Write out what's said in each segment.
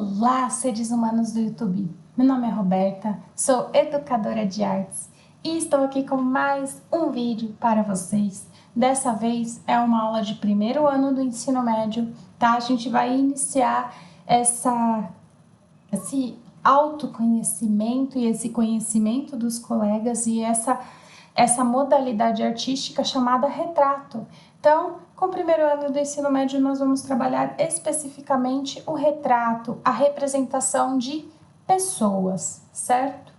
Olá, seres humanos do YouTube! Meu nome é Roberta, sou educadora de artes e estou aqui com mais um vídeo para vocês. Dessa vez é uma aula de primeiro ano do ensino médio, tá? A gente vai iniciar esse autoconhecimento e esse conhecimento dos colegas e essa modalidade artística chamada retrato. Então, com o primeiro ano do ensino médio, nós vamos trabalhar especificamente o retrato, a representação de pessoas, certo?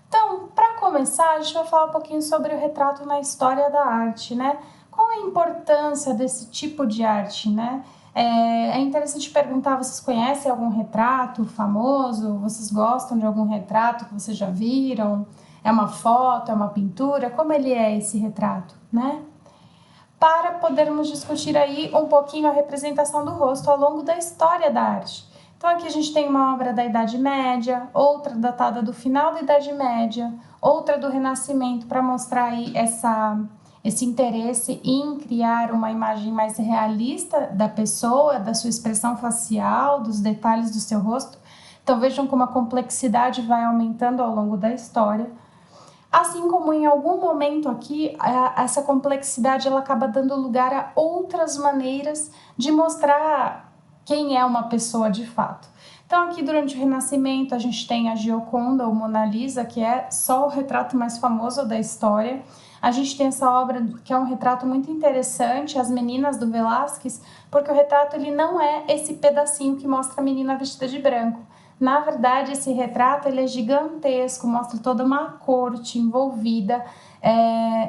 Então, para começar, a gente vai falar um pouquinho sobre o retrato na história da arte, né? Qual a importância desse tipo de arte, né? É interessante perguntar, vocês conhecem algum retrato famoso? Vocês gostam de algum retrato que vocês já viram? É uma foto, é uma pintura? Como ele é esse retrato, né? Para podermos discutir aí um pouquinho a representação do rosto ao longo da história da arte. Então aqui a gente tem uma obra da Idade Média, outra datada do final da Idade Média, outra do Renascimento, para mostrar aí esse interesse em criar uma imagem mais realista da pessoa, da sua expressão facial, dos detalhes do seu rosto. Então vejam como a complexidade vai aumentando ao longo da história. Assim como em algum momento aqui, essa complexidade ela acaba dando lugar a outras maneiras de mostrar quem é uma pessoa de fato. Então aqui durante o Renascimento a gente tem a Gioconda ou Mona Lisa, que é só o retrato mais famoso da história. A gente tem essa obra que é um retrato muito interessante, As Meninas do Velázquez, porque o retrato ele não é esse pedacinho que mostra a menina vestida de branco. Na verdade, esse retrato ele é gigantesco, mostra toda uma corte envolvida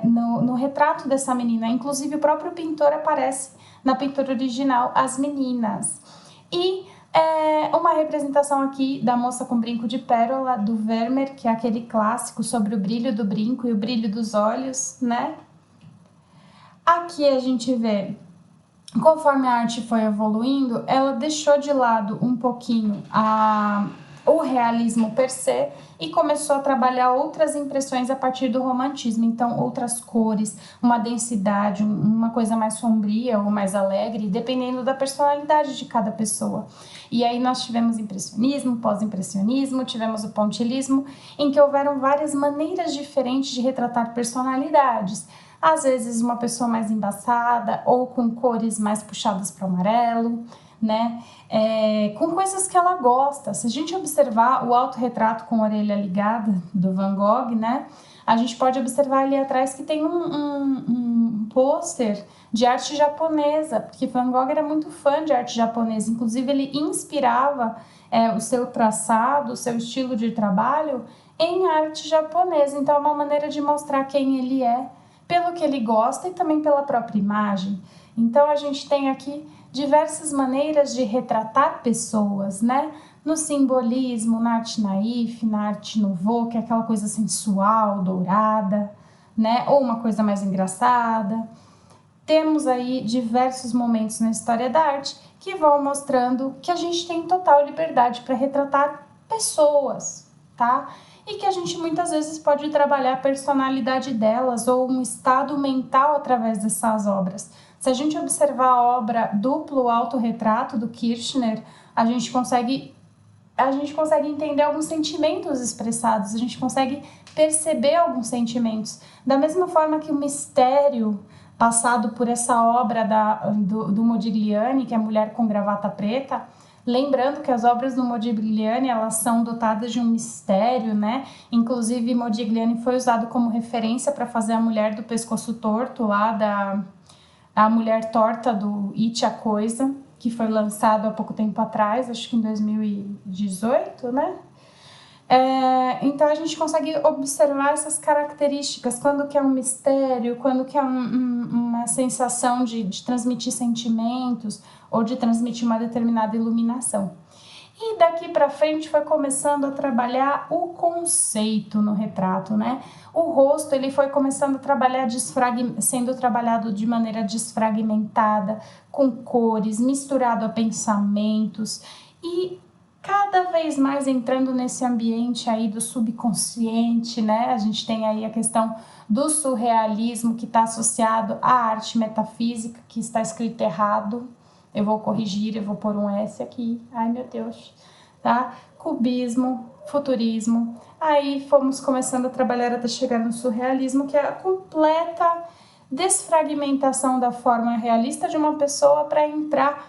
no retrato dessa menina. Inclusive, o próprio pintor aparece na pintura original, As Meninas. E uma representação aqui da moça com brinco de pérola, do Vermeer, que é aquele clássico sobre o brilho do brinco e o brilho dos olhos, né? Aqui a gente vê, conforme a arte foi evoluindo, ela deixou de lado um pouquinho o realismo per se e começou a trabalhar outras impressões a partir do romantismo. Então, outras cores, uma densidade, uma coisa mais sombria ou mais alegre, dependendo da personalidade de cada pessoa. E aí nós tivemos impressionismo, pós-impressionismo, tivemos o pontilhismo, em que houveram várias maneiras diferentes de retratar personalidades. Às vezes uma pessoa mais embaçada ou com cores mais puxadas para o amarelo, né? Com coisas que ela gosta. Se a gente observar o autorretrato com a orelha ligada do Van Gogh, né? A gente pode observar ali atrás que tem um pôster de arte japonesa, porque Van Gogh era muito fã de arte japonesa. Inclusive ele inspirava o seu traçado, o seu estilo de trabalho em arte japonesa. Então é uma maneira de mostrar quem ele é, pelo que ele gosta e também pela própria imagem. Então a gente tem aqui diversas maneiras de retratar pessoas, né? No simbolismo, na arte naif, na arte nouveau, que é aquela coisa sensual, dourada, né? Ou uma coisa mais engraçada. Temos aí diversos momentos na história da arte que vão mostrando que a gente tem total liberdade para retratar pessoas, tá? E que a gente muitas vezes pode trabalhar a personalidade delas ou um estado mental através dessas obras. Se a gente observar a obra Duplo Autorretrato do Kirchner, a gente consegue entender alguns sentimentos expressados, a gente consegue perceber alguns sentimentos. Da mesma forma que o mistério passado por essa obra do Modigliani, que é a Mulher com Gravata Preta, lembrando que as obras do Modigliani, elas são dotadas de um mistério, né? Inclusive, Modigliani foi usado como referência para fazer a Mulher do Pescoço Torto, lá a Mulher Torta do It a Coisa, que foi lançado há pouco tempo atrás, acho que em 2018, né? Então a gente consegue observar essas características, quando que é um mistério, quando que é uma sensação de transmitir sentimentos ou de transmitir uma determinada iluminação. E daqui para frente foi começando a trabalhar o conceito no retrato, né? O rosto ele foi começando a trabalhar sendo trabalhado de maneira desfragmentada, com cores, misturado a pensamentos e cada vez mais entrando nesse ambiente aí do subconsciente, né? A gente tem aí a questão do surrealismo que está associado à arte metafísica, que está escrito errado. Eu vou corrigir, eu vou pôr um S aqui. Ai, meu Deus. tá? Cubismo, futurismo. Aí fomos começando a trabalhar até chegar no surrealismo, que é a completa desfragmentação da forma realista de uma pessoa para entrar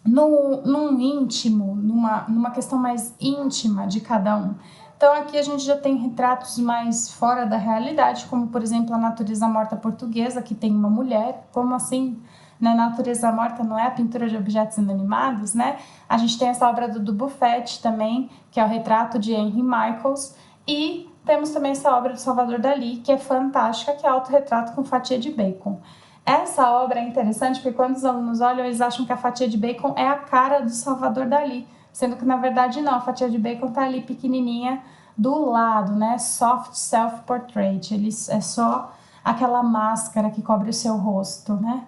num íntimo, numa questão mais íntima de cada um. Então aqui a gente já tem retratos mais fora da realidade, como por exemplo a Natureza Morta portuguesa, que tem uma mulher. Como assim? Na Natureza Morta não é a pintura de objetos inanimados, né? A gente tem essa obra do Buffet também, que é o retrato de Henry Michaels, e temos também essa obra do Salvador Dalí, que é fantástica, que é autorretrato com fatia de bacon. Essa obra é interessante porque quando os alunos olham, eles acham que a fatia de bacon é a cara do Salvador Dalí, sendo que na verdade não, a fatia de bacon tá ali pequenininha do lado, né? Soft self-portrait, é só aquela máscara que cobre o seu rosto, né?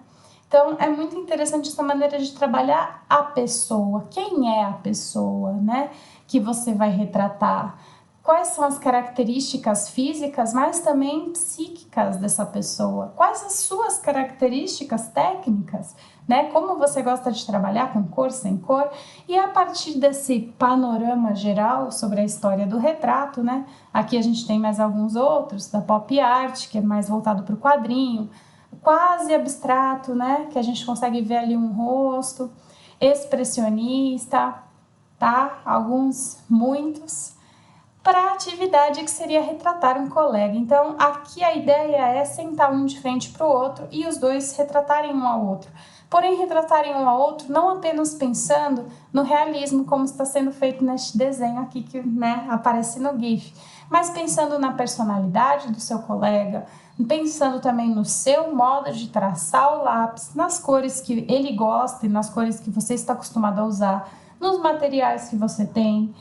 Então é muito interessante essa maneira de trabalhar a pessoa, quem é a pessoa, né? Que você vai retratar. Quais são as características físicas, mas também psíquicas dessa pessoa? Quais as suas características técnicas, né? Como você gosta de trabalhar com cor, sem cor? E a partir desse panorama geral sobre a história do retrato, né? Aqui a gente tem mais alguns outros, da pop art, que é mais voltado para o quadrinho, quase abstrato, né? Que a gente consegue ver ali um rosto, expressionista, tá? Alguns, muitos, para a atividade que seria retratar um colega. Então, aqui a ideia é sentar um de frente para o outro e os dois retratarem um ao outro. Porém, retratarem um ao outro não apenas pensando no realismo, como está sendo feito neste desenho aqui que, né, aparece no GIF, mas pensando na personalidade do seu colega, pensando também no seu modo de traçar o lápis, nas cores que ele gosta e nas cores que você está acostumado a usar, nos materiais que você tem,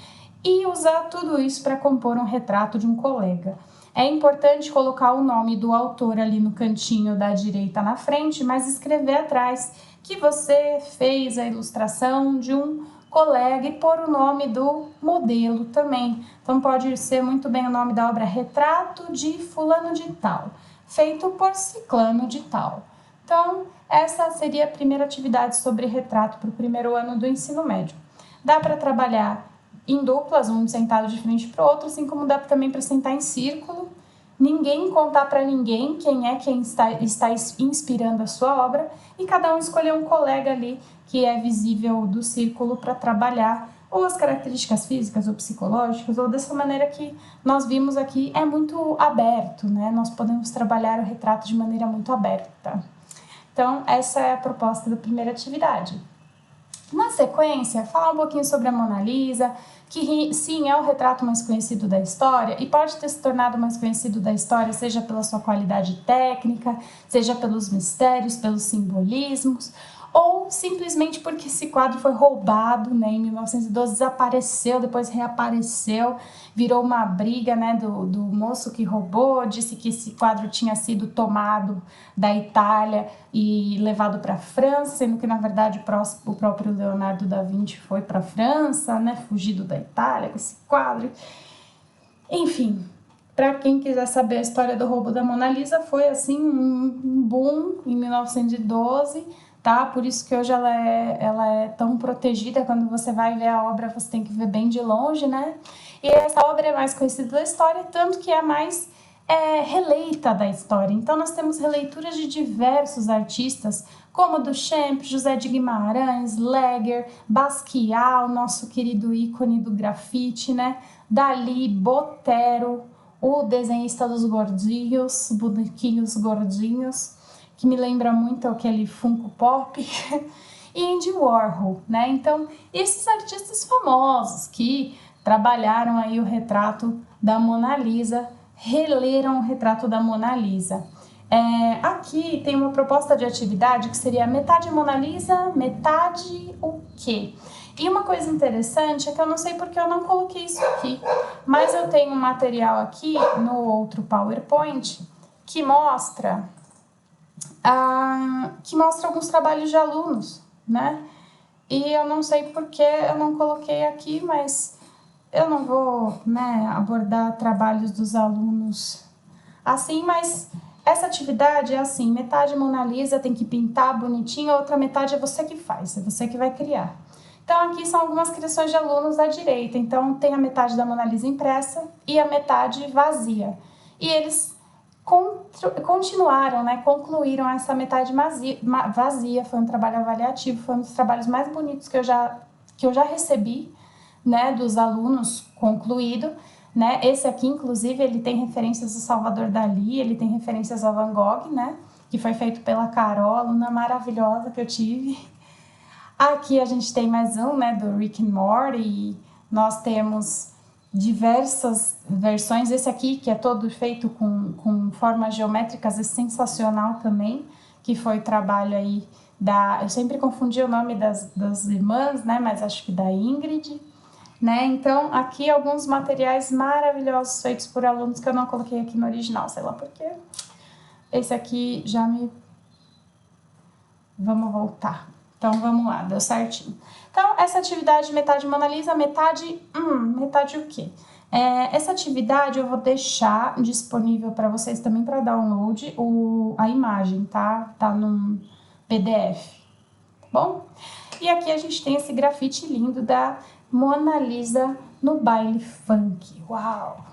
e usar tudo isso para compor um retrato de um colega. É importante colocar o nome do autor ali no cantinho da direita na frente, mas escrever atrás que você fez a ilustração de um colega e pôr o nome do modelo também. Então pode ser muito bem o nome da obra Retrato de Fulano de Tal, feito por Ciclano de Tal. Então essa seria a primeira atividade sobre retrato para o primeiro ano do ensino médio. Dá para trabalhar em duplas, um sentado de frente para o outro, assim como dá também para sentar em círculo, ninguém contar para ninguém quem é quem está inspirando a sua obra e cada um escolher um colega ali que é visível do círculo para trabalhar ou as características físicas ou psicológicas, ou dessa maneira que nós vimos aqui, é muito aberto, né? Nós podemos trabalhar o retrato de maneira muito aberta. Então, essa é a proposta da primeira atividade. Na sequência, falar um pouquinho sobre a Mona Lisa, que sim, é o retrato mais conhecido da história e pode ter se tornado mais conhecido da história, seja pela sua qualidade técnica, seja pelos mistérios, pelos simbolismos, ou simplesmente porque esse quadro foi roubado, né, em 1912, desapareceu, depois reapareceu, virou uma briga, né, do moço que roubou, disse que esse quadro tinha sido tomado da Itália e levado para a França, sendo que na verdade o próprio Leonardo da Vinci foi para a França, né, fugido da Itália com esse quadro. Enfim, para quem quiser saber a história do roubo da Mona Lisa, foi assim um boom em 1912, tá? Por isso que hoje ela é tão protegida. Quando você vai ver a obra, você tem que ver bem de longe, né? E essa obra é mais conhecida da história, tanto que é a mais releita da história. Então nós temos releituras de diversos artistas, como Duchamp, José de Guimarães, Leger, Basquiat, nosso querido ícone do grafite, né? Dalí, Botero, o desenhista dos gordinhos, bonequinhos gordinhos, que me lembra muito aquele Funko Pop, e Andy Warhol, né? Então, esses artistas famosos que trabalharam aí o retrato da Mona Lisa, releram o retrato da Mona Lisa. Aqui tem uma proposta de atividade que seria metade Mona Lisa, metade o quê? E uma coisa interessante é que eu não sei porque eu não coloquei isso aqui, mas eu tenho um material aqui no outro PowerPoint que mostra alguns trabalhos de alunos, né? E eu não sei porque eu não coloquei aqui, mas eu não vou, né, abordar trabalhos dos alunos assim, mas essa atividade é assim, metade Mona Lisa tem que pintar bonitinho, a outra metade é você que faz, é você que vai criar. Então, aqui são algumas criações de alunos à direita. Então, tem a metade da Mona Lisa impressa e a metade vazia. E eles continuaram, né, concluíram essa metade vazia. Foi um trabalho avaliativo, foi um dos trabalhos mais bonitos que eu já recebi, né, dos alunos concluído. Né? Esse aqui, inclusive, ele tem referências a Salvador Dalí, ele tem referências a Van Gogh, né, que foi feito pela Carol, aluna maravilhosa que eu tive. Aqui a gente tem mais um, né, do Rick and Morty, e nós temos diversas versões. Esse aqui, que é todo feito com formas geométricas, é sensacional também, que foi o trabalho aí eu sempre confundi o nome das irmãs, né, mas acho que da Ingrid, né? Então, aqui alguns materiais maravilhosos feitos por alunos que eu não coloquei aqui no original, sei lá por quê. Esse aqui Vamos voltar. Então, vamos lá, deu certinho. Então, essa atividade metade Mona Lisa, metade o quê? Essa atividade eu vou deixar disponível para vocês também para download a imagem, tá? Tá num PDF, tá bom? E aqui a gente tem esse grafite lindo da Mona Lisa no baile funk. Uau!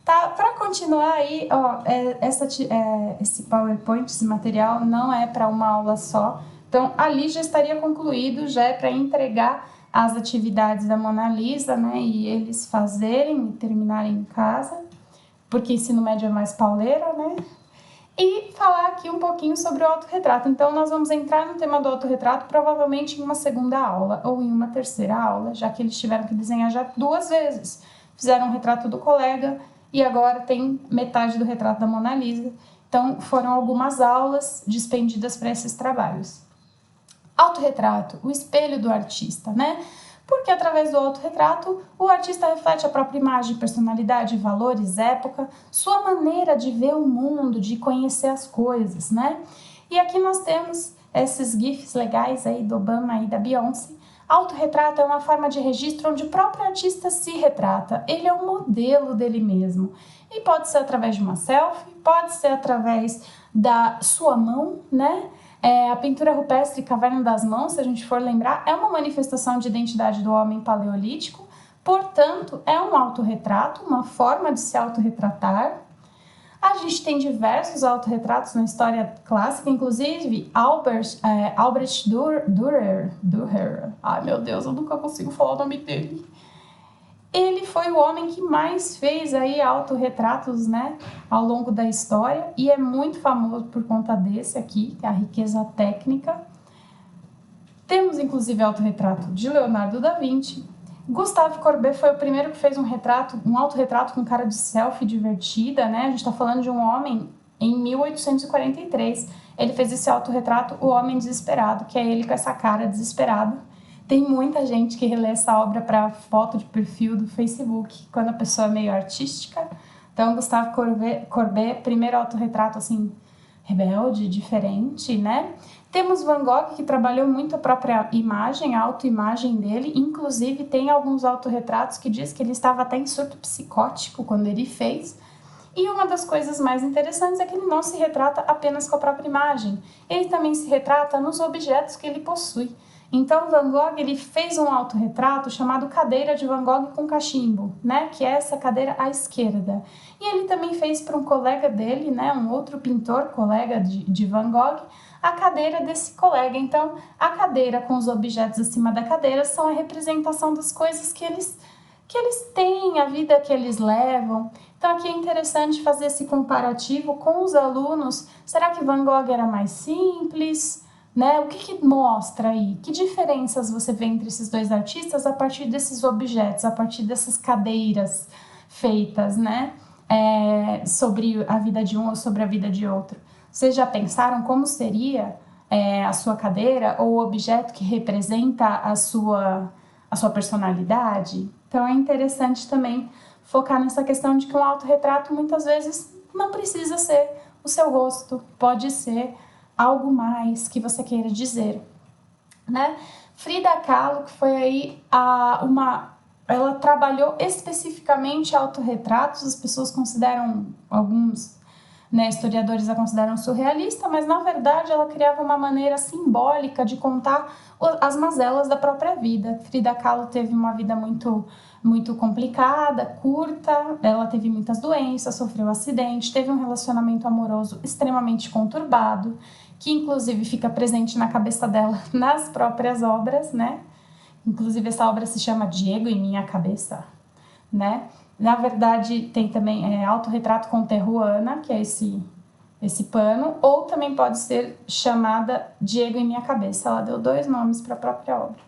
Tá, para continuar aí, ó, esse PowerPoint, esse material não é para uma aula só. Então, ali já estaria concluído, já é para entregar as atividades da Mona Lisa, né? E eles fazerem e terminarem em casa, porque ensino médio é mais pauleira, né? E falar aqui um pouquinho sobre o autorretrato. Então, nós vamos entrar no tema do autorretrato provavelmente em uma segunda aula ou em uma terceira aula, já que eles tiveram que desenhar já 2 vezes. Fizeram um retrato do colega e agora tem metade do retrato da Mona Lisa. Então, foram algumas aulas dispendidas para esses trabalhos. Autorretrato, o espelho do artista, né? Porque através do autorretrato, o artista reflete a própria imagem, personalidade, valores, época, sua maneira de ver o mundo, de conhecer as coisas, né? E aqui nós temos esses gifs legais aí do Obama e da Beyoncé. Autorretrato é uma forma de registro onde o próprio artista se retrata. Ele é um modelo dele mesmo. E pode ser através de uma selfie, pode ser através da sua mão, né? A pintura rupestre Caverna das Mãos, se a gente for lembrar, é uma manifestação de identidade do homem paleolítico, portanto, é um autorretrato, uma forma de se autorretratar. A gente tem diversos autorretratos na história clássica, inclusive Albrecht Dürer, ai meu Deus, eu nunca consigo falar o nome dele. Ele foi o homem que mais fez aí autorretratos, né, ao longo da história, e é muito famoso por conta desse aqui, a riqueza técnica. Temos inclusive autorretrato de Leonardo da Vinci. Gustave Courbet foi o primeiro que fez um autorretrato com cara de selfie divertida, né? A gente está falando de um homem em 1843. Ele fez esse autorretrato, O Homem Desesperado, que é ele com essa cara desesperada. Tem muita gente que relê essa obra para foto de perfil do Facebook, quando a pessoa é meio artística. Então, Gustave Courbet, primeiro autorretrato, assim, rebelde, diferente, né? Temos Van Gogh, que trabalhou muito a própria imagem, a autoimagem dele. Inclusive, tem alguns autorretratos que diz que ele estava até em surto psicótico quando ele fez. E uma das coisas mais interessantes é que ele não se retrata apenas com a própria imagem. Ele também se retrata nos objetos que ele possui. Então, Van Gogh, ele fez um autorretrato chamado Cadeira de Van Gogh com Cachimbo, né? Que é essa cadeira à esquerda. E ele também fez para um colega dele, né? Um outro pintor, colega de Van Gogh, a cadeira desse colega. Então, a cadeira com os objetos acima da cadeira são a representação das coisas que eles têm, a vida que eles levam. Então, aqui é interessante fazer esse comparativo com os alunos. Será que Van Gogh era mais simples? Né? O que mostra aí? Que diferenças você vê entre esses dois artistas a partir desses objetos, a partir dessas cadeiras feitas, né? Sobre a vida de um ou sobre a vida de outro? Vocês já pensaram como seria a sua cadeira ou o objeto que representa a sua personalidade? Então é interessante também focar nessa questão de que um autorretrato muitas vezes não precisa ser o seu rosto, pode ser algo mais que você queira dizer, né? Frida Kahlo, que foi aí ela trabalhou especificamente autorretratos, as pessoas consideram alguns né, historiadores a consideram surrealista, mas na verdade ela criava uma maneira simbólica de contar as mazelas da própria vida. Frida Kahlo teve uma vida muito complicada, curta, ela teve muitas doenças, sofreu acidente, teve um relacionamento amoroso extremamente conturbado, que inclusive fica presente na cabeça dela nas próprias obras, né? Inclusive essa obra se chama Diego em Minha Cabeça, né? Na verdade, tem também Autorretrato Conterrânea, que é esse pano, ou também pode ser chamada Diego em Minha Cabeça. Ela deu 2 nomes para a própria obra,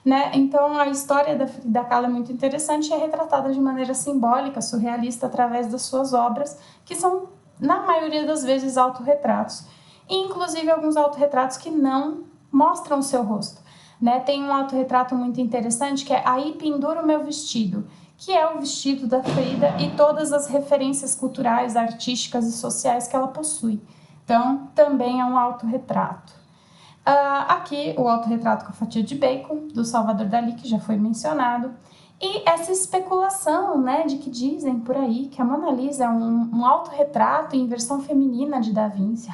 né? Então, a história da Frida Kahlo é muito interessante e é retratada de maneira simbólica, surrealista, através das suas obras, que são, na maioria das vezes, autorretratos. E, inclusive, alguns autorretratos que não mostram o seu rosto, né? Tem um autorretrato muito interessante que é Aí Penduro Meu Vestido, que é o vestido da Frida e todas as referências culturais, artísticas e sociais que ela possui. Então, também é um autorretrato. Aqui, o autorretrato com a fatia de bacon, do Salvador Dalí, que já foi mencionado. E essa especulação, né, de que dizem por aí que a Mona Lisa é um autorretrato em versão feminina de Da Vinci.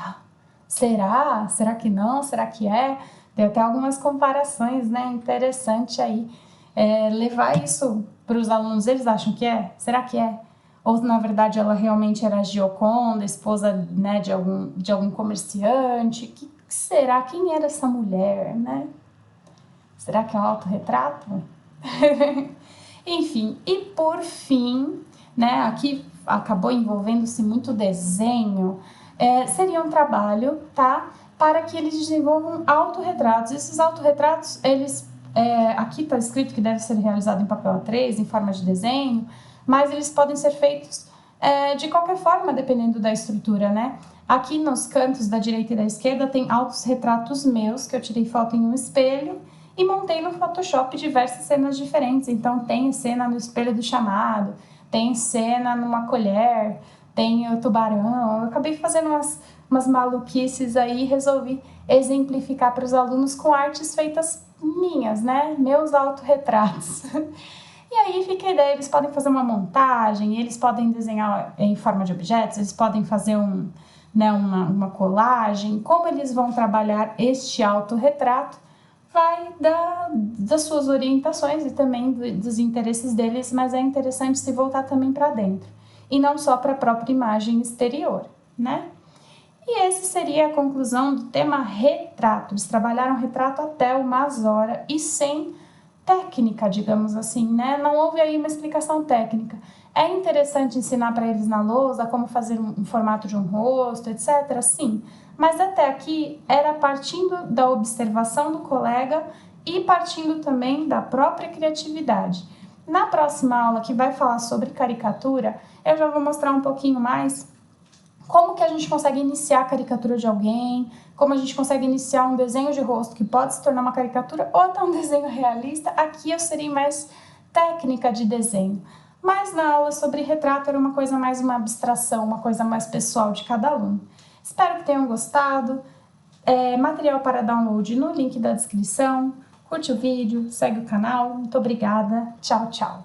Será? Será que não? Será que é? Tem até algumas comparações, né, interessante aí. Levar isso para os alunos, eles acham que é? Será que é? Ou, na verdade, ela realmente era a Gioconda, esposa, né, de algum comerciante? Que será? Quem era essa mulher, né? Será que é um autorretrato? Enfim, e por fim, né, aqui acabou envolvendo-se muito desenho, seria um trabalho, tá? Para que eles desenvolvam autorretratos. Esses autorretratos, eles aqui está escrito que deve ser realizado em papel A3, em forma de desenho, mas eles podem ser feitos de qualquer forma, dependendo da estrutura, né? Aqui nos cantos da direita e da esquerda tem autorretratos meus, que eu tirei foto em um espelho e montei no Photoshop diversas cenas diferentes. Então tem cena no espelho do chamado, tem cena numa colher, tem o tubarão. Eu acabei fazendo umas maluquices aí e resolvi exemplificar para os alunos com artes feitas minhas, né? Meus autorretratos. E aí fica a ideia, eles podem fazer uma montagem, eles podem desenhar em forma de objetos, eles podem fazer uma colagem. Como eles vão trabalhar este autorretrato vai das suas orientações e também dos interesses deles, mas é interessante se voltar também para dentro e não só para a própria imagem exterior, né? E esse seria a conclusão do tema retrato. Eles trabalharam retrato até umas horas e sem técnica, digamos assim, né? Não houve aí uma explicação técnica. É interessante ensinar para eles na lousa como fazer um formato de um rosto, etc. Sim, mas até aqui era partindo da observação do colega e partindo também da própria criatividade. Na próxima aula, que vai falar sobre caricatura, eu já vou mostrar um pouquinho mais como que a gente consegue iniciar a caricatura de alguém, como a gente consegue iniciar um desenho de rosto que pode se tornar uma caricatura ou até um desenho realista. Aqui eu seria mais técnica de desenho. Mas na aula sobre retrato era uma coisa mais uma abstração, uma coisa mais pessoal de cada aluno. Espero que tenham gostado. Material para download no link da descrição. Curte o vídeo, segue o canal. Muito obrigada. Tchau, tchau.